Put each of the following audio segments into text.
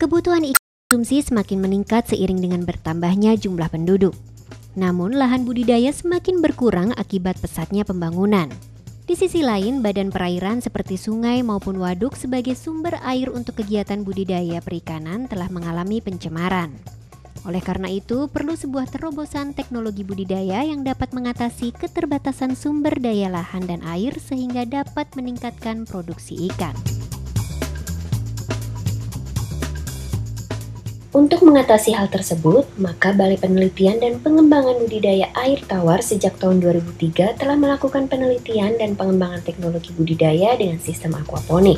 Kebutuhan ikan konsumsi semakin meningkat seiring dengan bertambahnya jumlah penduduk. Namun lahan budidaya semakin berkurang akibat pesatnya pembangunan. Di sisi lain, badan perairan seperti sungai maupun waduk sebagai sumber air untuk kegiatan budidaya perikanan telah mengalami pencemaran. Oleh karena itu, perlu sebuah terobosan teknologi budidaya yang dapat mengatasi keterbatasan sumber daya lahan dan air sehingga dapat meningkatkan produksi ikan. Untuk mengatasi hal tersebut, maka Balai Penelitian dan Pengembangan Budidaya Air Tawar sejak tahun 2003 telah melakukan penelitian dan pengembangan teknologi budidaya dengan sistem aquaponik.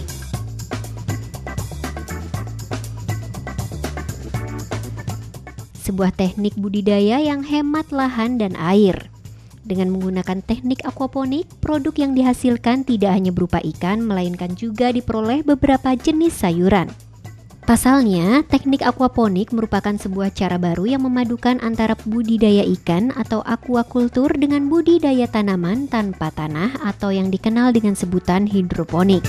Sebuah teknik budidaya yang hemat lahan dan air. Dengan menggunakan teknik aquaponik, produk yang dihasilkan tidak hanya berupa ikan, melainkan juga diperoleh beberapa jenis sayuran. Pasalnya, teknik aquaponik merupakan sebuah cara baru yang memadukan antara budidaya ikan atau aquakultur dengan budidaya tanaman tanpa tanah atau yang dikenal dengan sebutan hidroponik.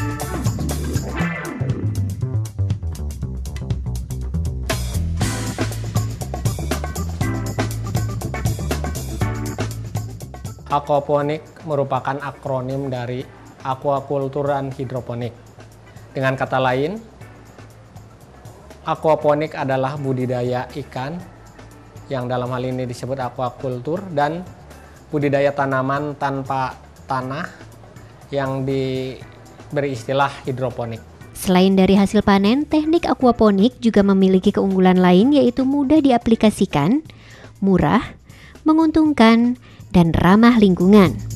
Aquaponik merupakan akronim dari aquakultur dan hidroponik. Dengan kata lain, aquaponik adalah budidaya ikan yang dalam hal ini disebut aquakultur dan budidaya tanaman tanpa tanah yang diberi istilah hidroponik. Selain dari hasil panen, teknik aquaponik juga memiliki keunggulan lain yaitu mudah diaplikasikan, murah, menguntungkan, dan ramah lingkungan.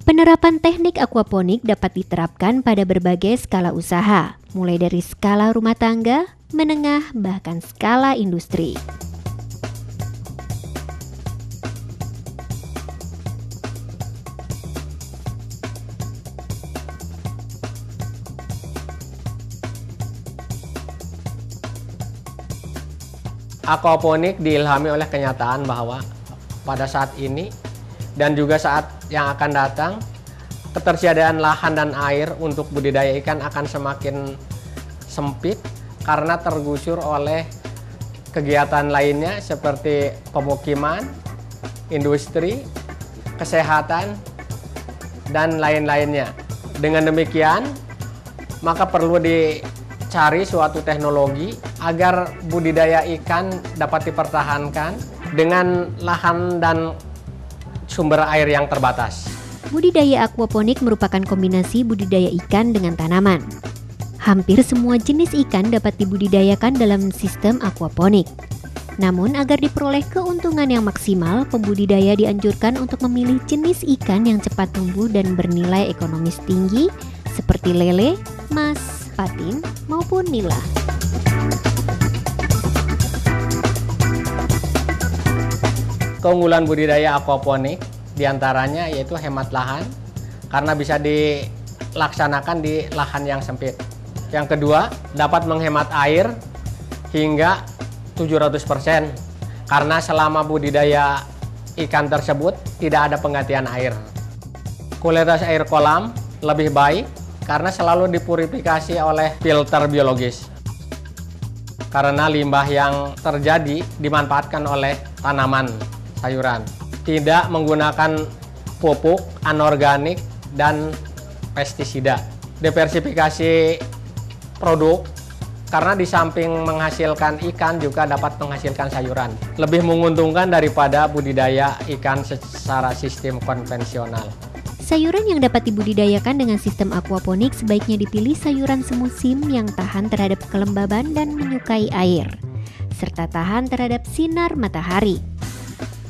Penerapan teknik aquaponik dapat diterapkan pada berbagai skala usaha, mulai dari skala rumah tangga, menengah, bahkan skala industri. Aquaponik diilhami oleh kenyataan bahwa pada saat ini dan juga saat yang akan datang, ketersediaan lahan dan air untuk budidaya ikan akan semakin sempit karena tergusur oleh kegiatan lainnya seperti pemukiman, industri, kesehatan, dan lain-lainnya. Dengan demikian, maka perlu dicari suatu teknologi agar budidaya ikan dapat dipertahankan dengan lahan dan sumber air yang terbatas. Budidaya aquaponik merupakan kombinasi budidaya ikan dengan tanaman. Hampir semua jenis ikan dapat dibudidayakan dalam sistem aquaponik. Namun agar diperoleh keuntungan yang maksimal, pembudidaya dianjurkan untuk memilih jenis ikan yang cepat tumbuh dan bernilai ekonomis tinggi seperti lele, mas, patin, maupun nila. Keunggulan budidaya aquaponik diantaranya yaitu hemat lahan karena bisa dilaksanakan di lahan yang sempit. Yang kedua, dapat menghemat air hingga 700% karena selama budidaya ikan tersebut tidak ada penggantian air. Kualitas air kolam lebih baik karena selalu dipurifikasi oleh filter biologis. Karena limbah yang terjadi dimanfaatkan oleh tanaman sayuran, tidak menggunakan pupuk anorganik dan pestisida. Diversifikasi produk karena di samping menghasilkan ikan juga dapat menghasilkan sayuran. Lebih menguntungkan daripada budidaya ikan secara sistem konvensional. Sayuran yang dapat dibudidayakan dengan sistem aquaponik sebaiknya dipilih sayuran semusim yang tahan terhadap kelembaban dan menyukai air, serta tahan terhadap sinar matahari.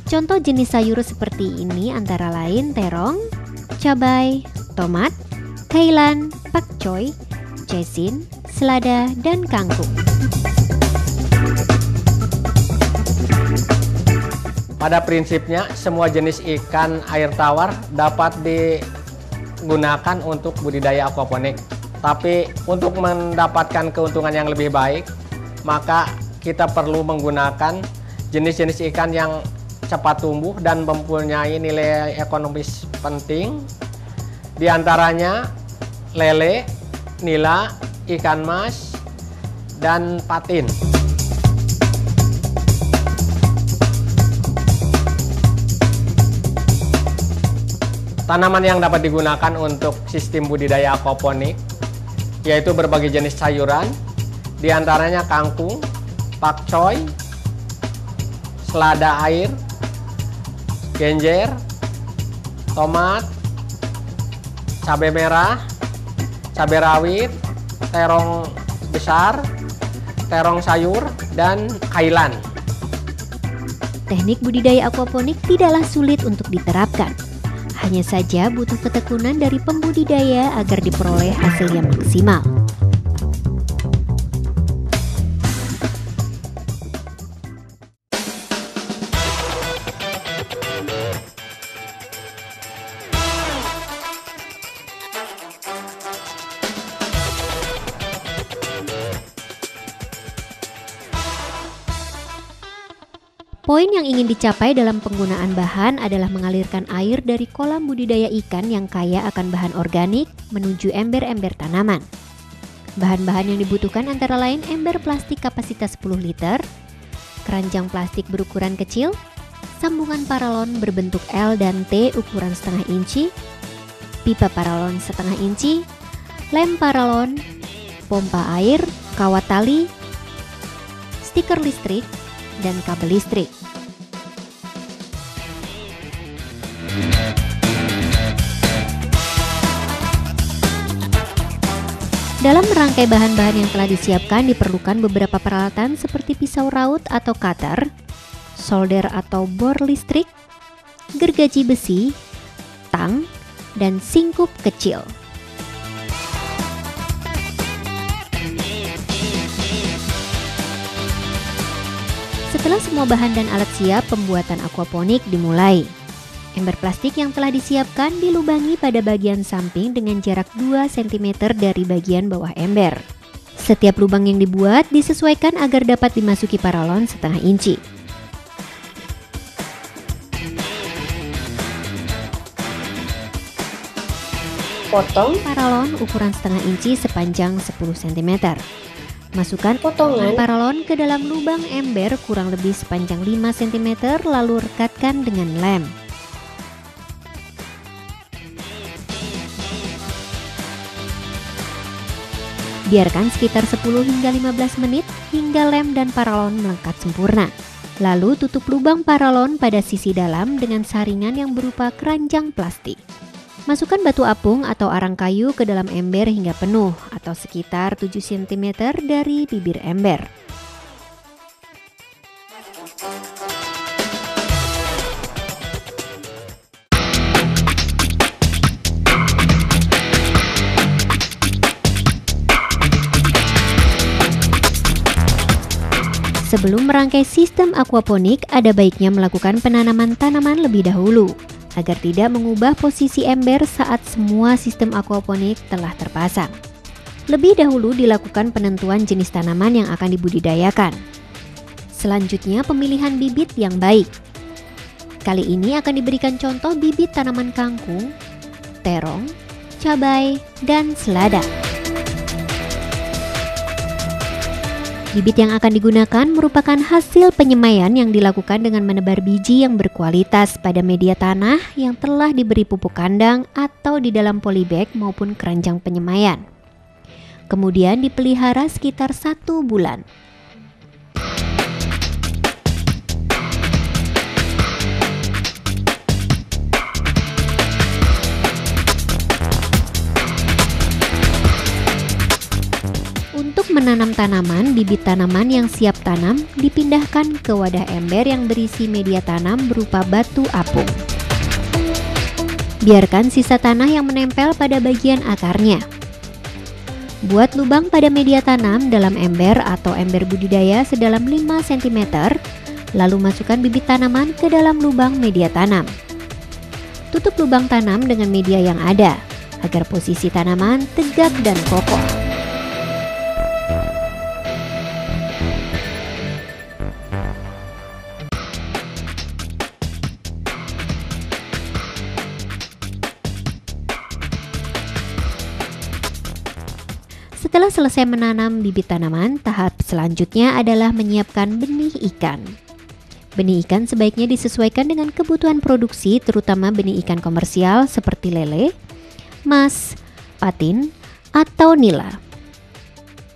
Contoh jenis sayur seperti ini antara lain terong, cabai, tomat, kailan, pakcoy, cezin, selada, dan kangkung. Pada prinsipnya, semua jenis ikan air tawar dapat digunakan untuk budidaya aquaponik. Tapi untuk mendapatkan keuntungan yang lebih baik, maka kita perlu menggunakan jenis-jenis ikan yang cepat tumbuh dan mempunyai nilai ekonomis penting, di antaranya lele, nila, ikan mas, dan patin. Tanaman yang dapat digunakan untuk sistem budidaya aquaponik yaitu berbagai jenis sayuran, diantaranya kangkung, pakcoy, selada air, genjer, tomat, cabai merah, cabai rawit, terong besar, terong sayur, dan kailan. Teknik budidaya aquaponik tidaklah sulit untuk diterapkan. Hanya saja butuh ketekunan dari pembudidaya agar diperoleh hasil yang maksimal. Poin yang ingin dicapai dalam penggunaan bahan adalah mengalirkan air dari kolam budidaya ikan yang kaya akan bahan organik menuju ember-ember tanaman. Bahan-bahan yang dibutuhkan antara lain ember plastik kapasitas 10 liter, keranjang plastik berukuran kecil, sambungan paralon berbentuk L dan T ukuran setengah inci, pipa paralon setengah inci, lem paralon, pompa air, kawat tali, stiker listrik, dan kabel listrik. Dalam merangkai bahan-bahan yang telah disiapkan diperlukan beberapa peralatan seperti pisau raut atau cutter, solder atau bor listrik, gergaji besi, tang, dan singkup kecil. Setelah semua bahan dan alat siap, pembuatan aquaponik dimulai. Ember plastik yang telah disiapkan dilubangi pada bagian samping dengan jarak 2 cm dari bagian bawah ember. Setiap lubang yang dibuat disesuaikan agar dapat dimasuki paralon setengah inci. Potong Paralon ukuran setengah inci sepanjang 10 cm. Masukkan potongan paralon ke dalam lubang ember kurang lebih sepanjang 5 cm lalu rekatkan dengan lem. Biarkan sekitar 10 hingga 15 menit hingga lem dan paralon melekat sempurna. Lalu tutup lubang paralon pada sisi dalam dengan saringan yang berupa keranjang plastik. Masukkan batu apung atau arang kayu ke dalam ember hingga penuh atau sekitar 7 cm dari bibir ember. Sebelum merangkai sistem aquaponik, ada baiknya melakukan penanaman tanaman lebih dahulu agar tidak mengubah posisi ember saat semua sistem aquaponik telah terpasang. Lebih dahulu dilakukan penentuan jenis tanaman yang akan dibudidayakan. Selanjutnya pemilihan bibit yang baik. Kali ini akan diberikan contoh bibit tanaman kangkung, terong, cabai, dan selada. Bibit yang akan digunakan merupakan hasil penyemaian yang dilakukan dengan menebar biji yang berkualitas pada media tanah yang telah diberi pupuk kandang atau di dalam polybag maupun keranjang penyemaian. Kemudian dipelihara sekitar 1 bulan. Untuk menanam tanaman, bibit tanaman yang siap tanam dipindahkan ke wadah ember yang berisi media tanam berupa batu apung. Biarkan sisa tanah yang menempel pada bagian akarnya. Buat lubang pada media tanam dalam ember atau ember budidaya sedalam 5 cm, lalu masukkan bibit tanaman ke dalam lubang media tanam. Tutup lubang tanam dengan media yang ada, agar posisi tanaman tegak dan kokoh. Setelah selesai menanam bibit tanaman, tahap selanjutnya adalah menyiapkan benih ikan. Benih ikan sebaiknya disesuaikan dengan kebutuhan produksi, terutama benih ikan komersial seperti lele, mas, patin, atau nila.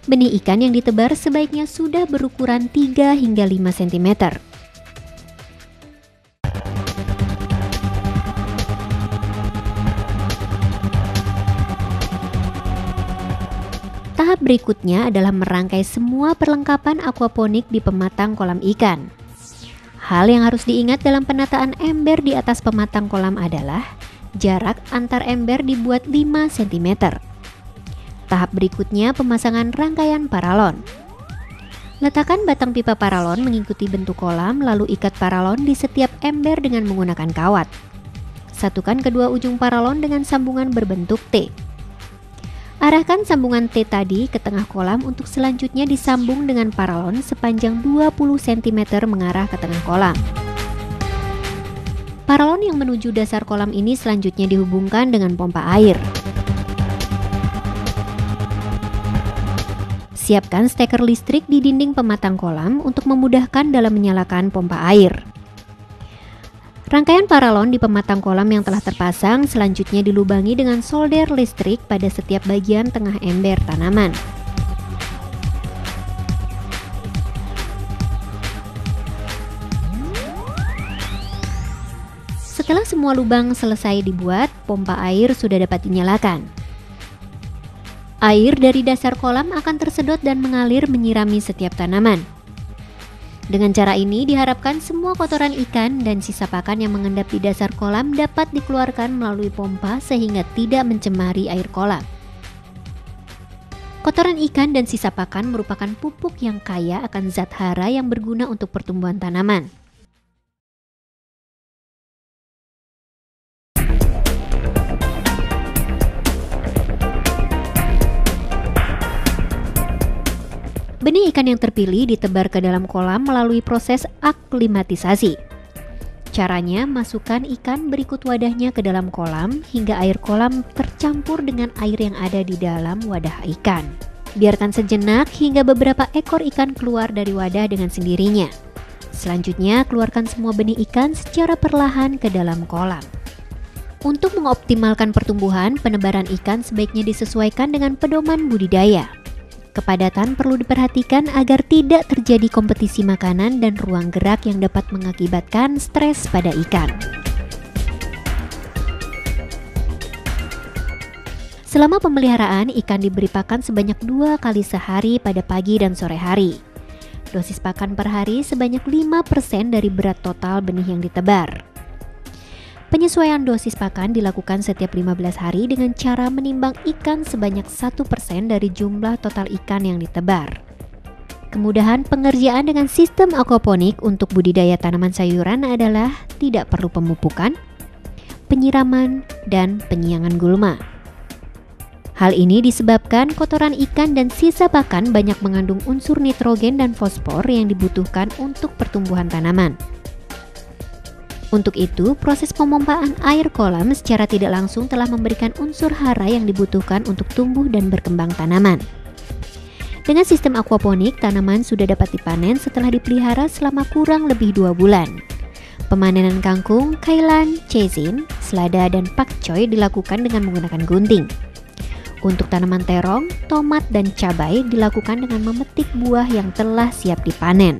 Benih ikan yang ditebar sebaiknya sudah berukuran 3 hingga 5 cm. Tahap berikutnya adalah merangkai semua perlengkapan aquaponik di pematang kolam ikan. Hal yang harus diingat dalam penataan ember di atas pematang kolam adalah jarak antar ember dibuat 5 cm. Tahap berikutnya pemasangan rangkaian paralon. Letakkan batang pipa paralon mengikuti bentuk kolam, lalu ikat paralon di setiap ember dengan menggunakan kawat. Satukan kedua ujung paralon dengan sambungan berbentuk T. Arahkan sambungan T tadi ke tengah kolam untuk selanjutnya disambung dengan paralon sepanjang 20 cm mengarah ke tengah kolam. Paralon yang menuju dasar kolam ini selanjutnya dihubungkan dengan pompa air. Siapkan steker listrik di dinding pematang kolam untuk memudahkan dalam menyalakan pompa air. Rangkaian paralon di pematang kolam yang telah terpasang selanjutnya dilubangi dengan solder listrik pada setiap bagian tengah ember tanaman. Setelah semua lubang selesai dibuat, pompa air sudah dapat dinyalakan. Air dari dasar kolam akan tersedot dan mengalir menyirami setiap tanaman. Dengan cara ini diharapkan semua kotoran ikan dan sisa pakan yang mengendap di dasar kolam dapat dikeluarkan melalui pompa sehingga tidak mencemari air kolam. Kotoran ikan dan sisa pakan merupakan pupuk yang kaya akan zat hara yang berguna untuk pertumbuhan tanaman. Benih ikan yang terpilih ditebar ke dalam kolam melalui proses aklimatisasi. Caranya, masukkan ikan berikut wadahnya ke dalam kolam hingga air kolam tercampur dengan air yang ada di dalam wadah ikan. Biarkan sejenak hingga beberapa ekor ikan keluar dari wadah dengan sendirinya. Selanjutnya, keluarkan semua benih ikan secara perlahan ke dalam kolam. Untuk mengoptimalkan pertumbuhan, penebaran ikan sebaiknya disesuaikan dengan pedoman budidaya. Kepadatan perlu diperhatikan agar tidak terjadi kompetisi makanan dan ruang gerak yang dapat mengakibatkan stres pada ikan. Selama pemeliharaan, ikan diberi pakan sebanyak 2 kali sehari pada pagi dan sore hari. Dosis pakan per hari sebanyak 5% dari berat total benih yang ditebar. Penyesuaian dosis pakan dilakukan setiap 15 hari dengan cara menimbang ikan sebanyak 1% dari jumlah total ikan yang ditebar. Kemudahan pengerjaan dengan sistem aquaponik untuk budidaya tanaman sayuran adalah tidak perlu pemupukan, penyiraman, dan penyiangan gulma. Hal ini disebabkan kotoran ikan dan sisa pakan banyak mengandung unsur nitrogen dan fosfor yang dibutuhkan untuk pertumbuhan tanaman. Untuk itu, proses pemompaan air kolam secara tidak langsung telah memberikan unsur hara yang dibutuhkan untuk tumbuh dan berkembang tanaman. Dengan sistem aquaponik, tanaman sudah dapat dipanen setelah dipelihara selama kurang lebih 2 bulan. Pemanenan kangkung, kailan, cezin, selada, dan pakcoy dilakukan dengan menggunakan gunting. Untuk tanaman terong, tomat, dan cabai dilakukan dengan memetik buah yang telah siap dipanen.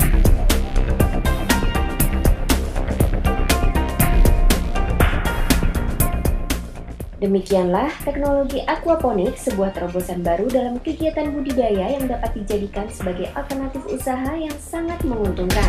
Demikianlah teknologi aquaponik, sebuah terobosan baru dalam kegiatan budidaya yang dapat dijadikan sebagai alternatif usaha yang sangat menguntungkan.